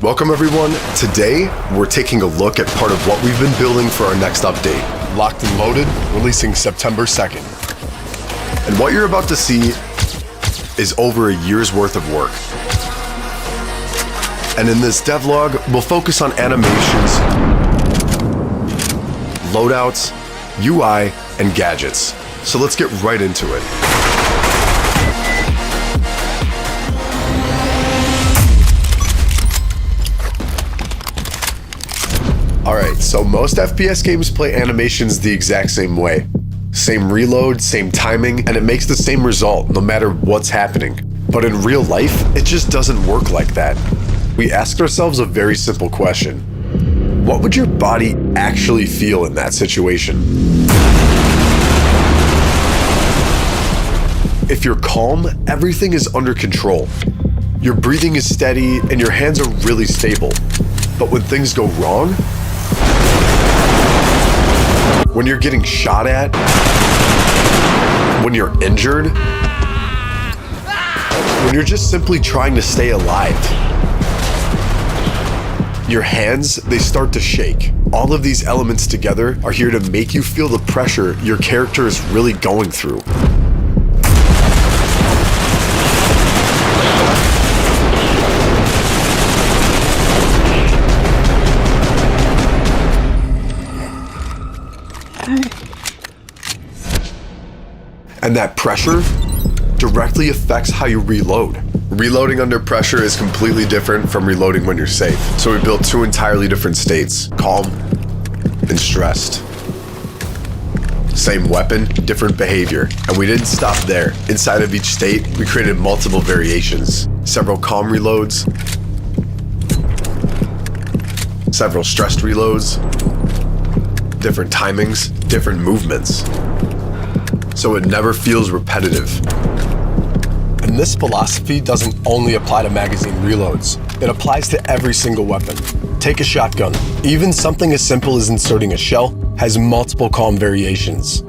Welcome everyone. Today, we're taking a look at part of what we've been building for our next update. Locked and Loaded, releasing September 2nd. And what you're about to see is over a year's worth of work. And in this devlog, we'll focus on animations, loadouts, UI, and gadgets. So let's get right into it. Alright, so most FPS games play animations the exact same way. Same reload, same timing, and it makes the same result no matter what's happening. But in real life, it just doesn't work like that. We asked ourselves a very simple question. What would your body actually feel in that situation? If you're calm, everything is under control. Your breathing is steady and your hands are really stable. But when things go wrong, when you're getting shot at, when you're injured, when you're just simply trying to stay alive, your hands, they start to shake. All of these elements together are here to make you feel the pressure your character is really going through. And that pressure directly affects how you reload. Reloading under pressure is completely different from reloading when you're safe. So we built two entirely different states, calm and stressed. Same weapon, different behavior. And we didn't stop there. Inside of each state, we created multiple variations. Several calm reloads, several stressed reloads, different timings, different movements. So it never feels repetitive. And this philosophy doesn't only apply to magazine reloads. It applies to every single weapon. Take a shotgun. Even something as simple as inserting a shell has multiple calm variations.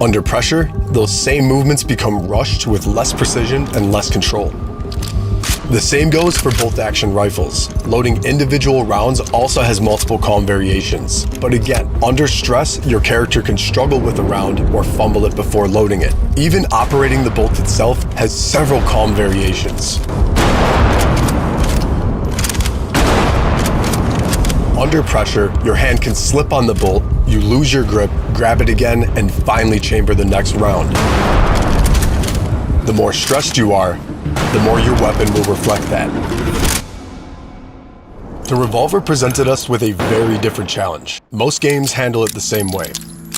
Under pressure, those same movements become rushed with less precision and less control. The same goes for bolt-action rifles. Loading individual rounds also has multiple calm variations. But again, under stress, your character can struggle with a round or fumble it before loading it. Even operating the bolt itself has several calm variations. Under pressure, your hand can slip on the bolt, you lose your grip, grab it again, and finally chamber the next round. The more stressed you are, the more your weapon will reflect that. The Revolver presented us with a very different challenge. Most games handle it the same way.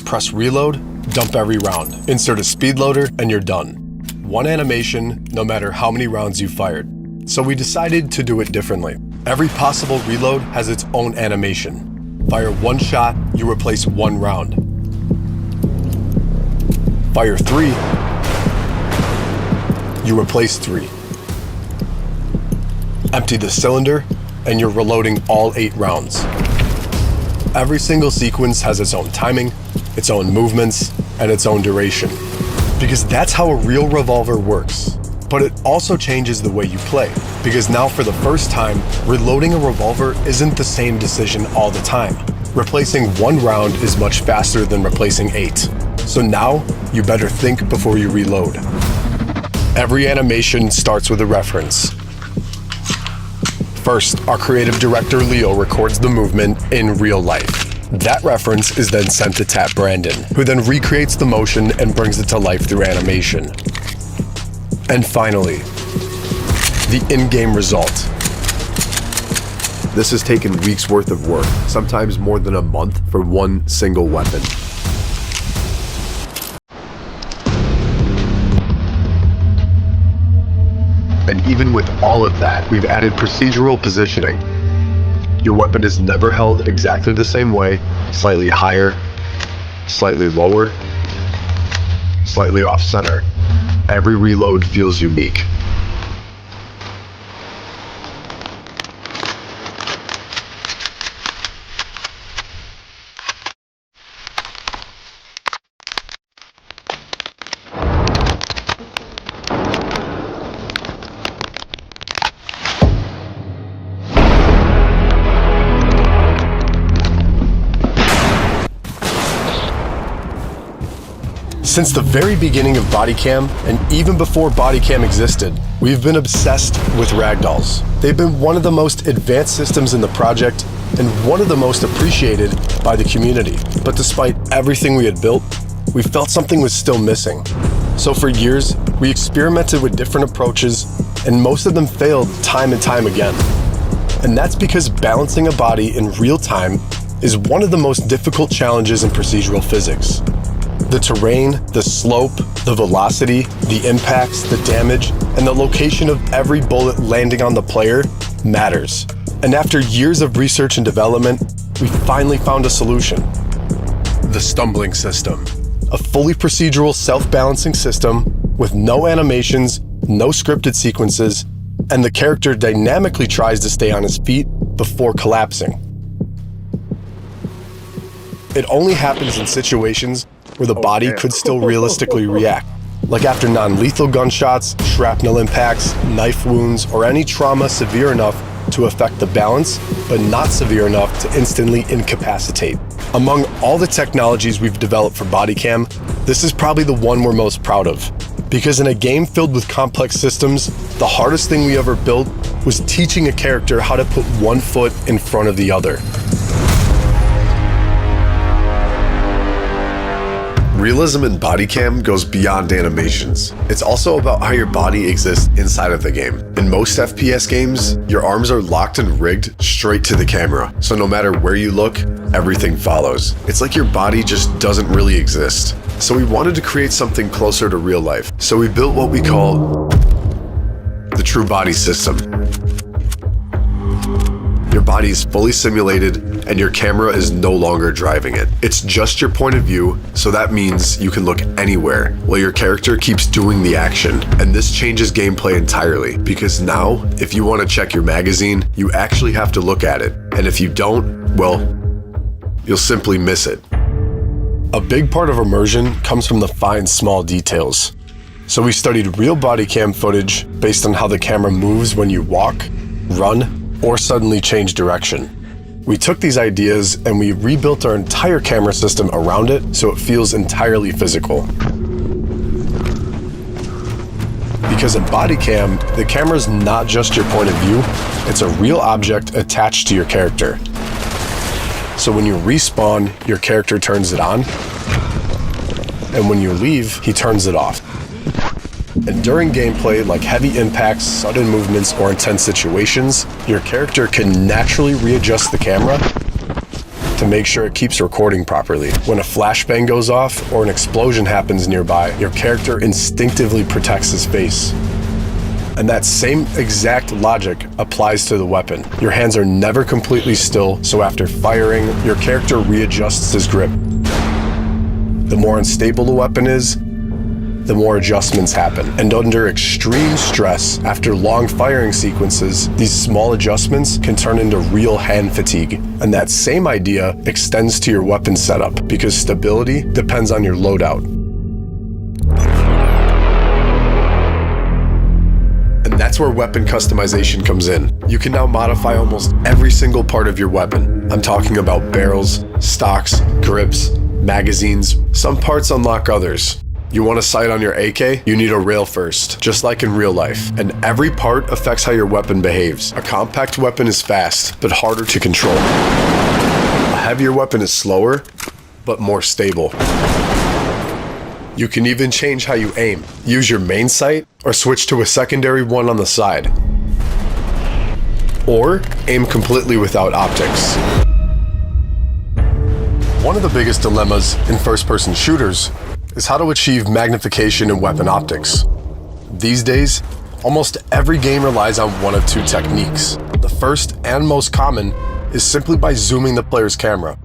Press reload, dump every round, insert a speed loader, and you're done. One animation, no matter how many rounds you fired. So we decided to do it differently. Every possible reload has its own animation. Fire one shot, you replace one round. Fire three, you replace three. Empty the cylinder, and you're reloading all 8 rounds. Every single sequence has its own timing, its own movements, and its own duration. Because that's how a real revolver works. But it also changes the way you play. Because now for the first time, reloading a revolver isn't the same decision all the time. Replacing one round is much faster than replacing 8. So now, you better think before you reload. Every animation starts with a reference. First, our creative director Leo records the movement in real life. That reference is then sent to Tap Brandon, who then recreates the motion and brings it to life through animation. And finally, the in-game result. This has taken weeks worth of work, sometimes more than a month for one single weapon. And even with all of that, we've added procedural positioning. Your weapon is never held exactly the same way, slightly higher, slightly lower, slightly off center. Every reload feels unique. Since the very beginning of Bodycam, and even before Bodycam existed, we've been obsessed with ragdolls. They've been one of the most advanced systems in the project and one of the most appreciated by the community. But despite everything we had built, we felt something was still missing. So for years, we experimented with different approaches, and most of them failed time and time again. And that's because balancing a body in real time is one of the most difficult challenges in procedural physics. The terrain, the slope, the velocity, the impacts, the damage, and the location of every bullet landing on the player matters. And after years of research and development, we finally found a solution. The stumbling system. A fully procedural self-balancing system with no animations, no scripted sequences, and the character dynamically tries to stay on his feet before collapsing. It only happens in situations where the body could still realistically react, like after non-lethal gunshots, shrapnel impacts, knife wounds, or any trauma severe enough to affect the balance, but not severe enough to instantly incapacitate. Among all the technologies we've developed for Bodycam, this is probably the one we're most proud of. Because in a game filled with complex systems, the hardest thing we ever built was teaching a character how to put one foot in front of the other. Realism in Bodycam goes beyond animations. It's also about how your body exists inside of the game. In most FPS games, your arms are locked and rigged straight to the camera, so no matter where you look, everything follows. It's like your body just doesn't really exist. So we wanted to create something closer to real life. So we built what we call the true body system. Your body is fully simulated and your camera is no longer driving it. It's just your point of view, so that means you can look anywhere while your character keeps doing the action. And this changes gameplay entirely, because now, if you want to check your magazine, you actually have to look at it. And if you don't, well, you'll simply miss it. A big part of immersion comes from the fine, small details. So we studied real Bodycam footage based on how the camera moves when you walk, run, or suddenly change direction. We took these ideas and we rebuilt our entire camera system around it so it feels entirely physical. Because in Bodycam, the camera's not just your point of view, it's a real object attached to your character. So when you respawn, your character turns it on, and when you leave, he turns it off. And during gameplay, like heavy impacts, sudden movements, or intense situations, your character can naturally readjust the camera to make sure it keeps recording properly. When a flashbang goes off or an explosion happens nearby, your character instinctively protects his face. And that same exact logic applies to the weapon. Your hands are never completely still, so after firing, your character readjusts his grip. The more unstable the weapon is, the more adjustments happen. And under extreme stress, after long firing sequences, these small adjustments can turn into real hand fatigue. And that same idea extends to your weapon setup, because stability depends on your loadout. And that's where weapon customization comes in. You can now modify almost every single part of your weapon. I'm talking about barrels, stocks, grips, magazines. Some parts unlock others. You want a sight on your AK? You need a rail first, just like in real life. And every part affects how your weapon behaves. A compact weapon is fast, but harder to control. A heavier weapon is slower, but more stable. You can even change how you aim. Use your main sight, or switch to a secondary one on the side. Or aim completely without optics. One of the biggest dilemmas in first-person shooters is how to achieve magnification in weapon optics. These days, almost every game relies on one of two techniques. The first and most common is simply by zooming the player's camera.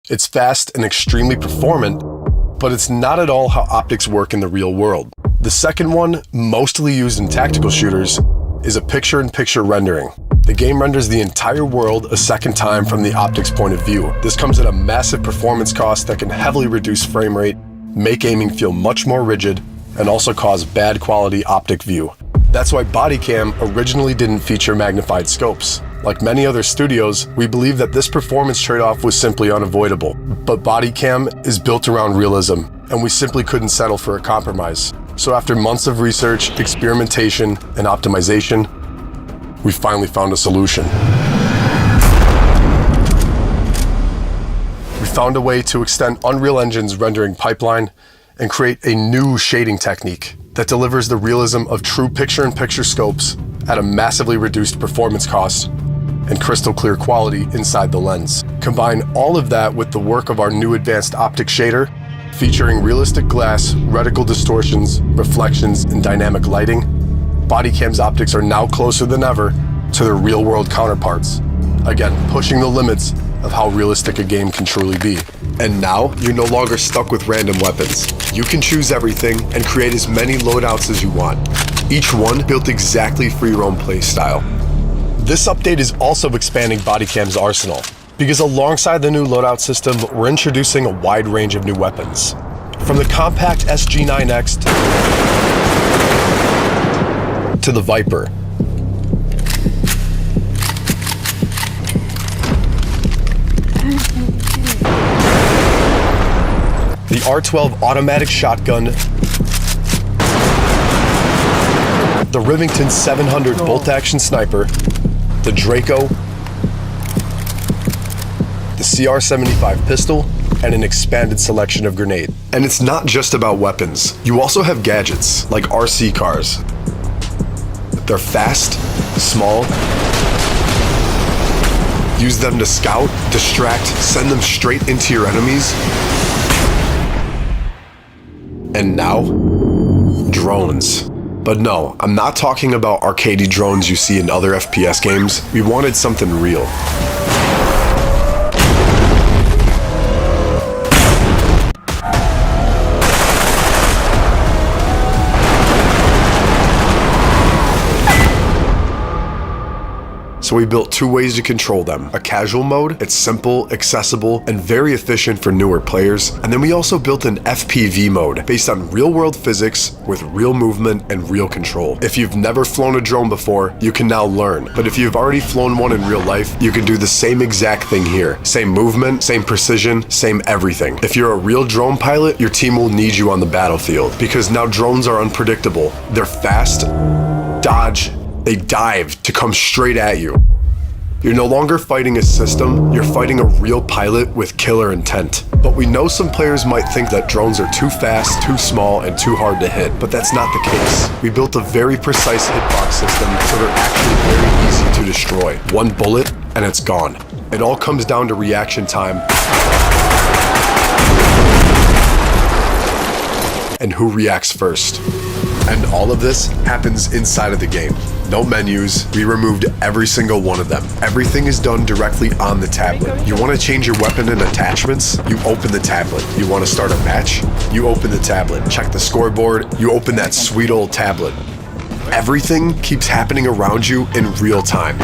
It's fast and extremely performant, but it's not at all how optics work in the real world. The second one, mostly used in tactical shooters, is a picture-in-picture rendering. The game renders the entire world a second time from the optics point of view. This comes at a massive performance cost that can heavily reduce frame rate, make aiming feel much more rigid, and also cause bad quality optic view. That's why Bodycam originally didn't feature magnified scopes. Like many other studios, we believe that this performance trade-off was simply unavoidable. But Bodycam is built around realism, and we simply couldn't settle for a compromise. So after months of research, experimentation, and optimization, we finally found a solution. We found a way to extend Unreal Engine's rendering pipeline and create a new shading technique that delivers the realism of true picture-in-picture scopes at a massively reduced performance cost and crystal clear quality inside the lens. Combine all of that with the work of our new advanced optic shader, featuring realistic glass, reticle distortions, reflections, and dynamic lighting. Bodycam's optics are now closer than ever to their real-world counterparts, again pushing the limits of how realistic a game can truly be. And now, you're no longer stuck with random weapons. You can choose everything and create as many loadouts as you want, each one built exactly for your own play style. This update is also expanding Bodycam's arsenal, because alongside the new loadout system, we're introducing a wide range of new weapons. From the compact SG9X to the Viper. The R12 automatic shotgun, the Rivington 700 bolt-action sniper, the Draco, the CR75 pistol, and an expanded selection of grenade. And it's not just about weapons. You also have gadgets, like RC cars. They're fast, small. Use them to scout, distract, send them straight into your enemies. And now, drones. But no, I'm not talking about arcadey drones you see in other FPS games. We wanted something real. So we built two ways to control them. A casual mode, it's simple, accessible, and very efficient for newer players. And then we also built an FPV mode based on real-world physics with real movement and real control. If you've never flown a drone before, you can now learn. But if you've already flown one in real life, you can do the same exact thing here. Same movement, same precision, same everything. If you're a real drone pilot, your team will need you on the battlefield, because now drones are unpredictable. They're fast, dodge, they dive to come straight at you. You're no longer fighting a system, you're fighting a real pilot with killer intent. But we know some players might think that drones are too fast, too small, and too hard to hit, but that's not the case. We built a very precise hitbox system, so they're actually very easy to destroy. One bullet, and it's gone. It all comes down to reaction time and who reacts first. And all of this happens inside of the game. No menus, we removed every single one of them. Everything is done directly on the tablet. You want to change your weapon and attachments? You open the tablet. You want to start a match? You open the tablet. Check the scoreboard? You open that sweet old tablet. Everything keeps happening around you in real time.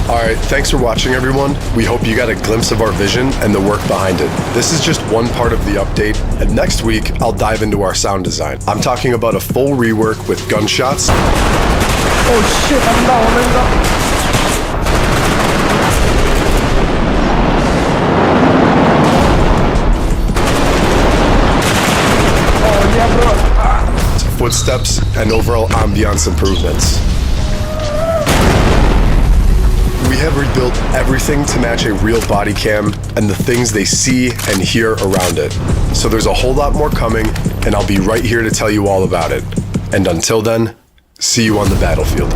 Alright, thanks for watching everyone. We hope you got a glimpse of our vision and the work behind it. This is just one part of the update, and next week I'll dive into our sound design. I'm talking about a full rework with gunshots. Oh shit, I'm down. Oh yeah, bro. Footsteps, and overall ambiance improvements. We have rebuilt everything to match a real body cam and the things they see and hear around it. So there's a whole lot more coming, and I'll be right here to tell you all about it. And until then, see you on the battlefield.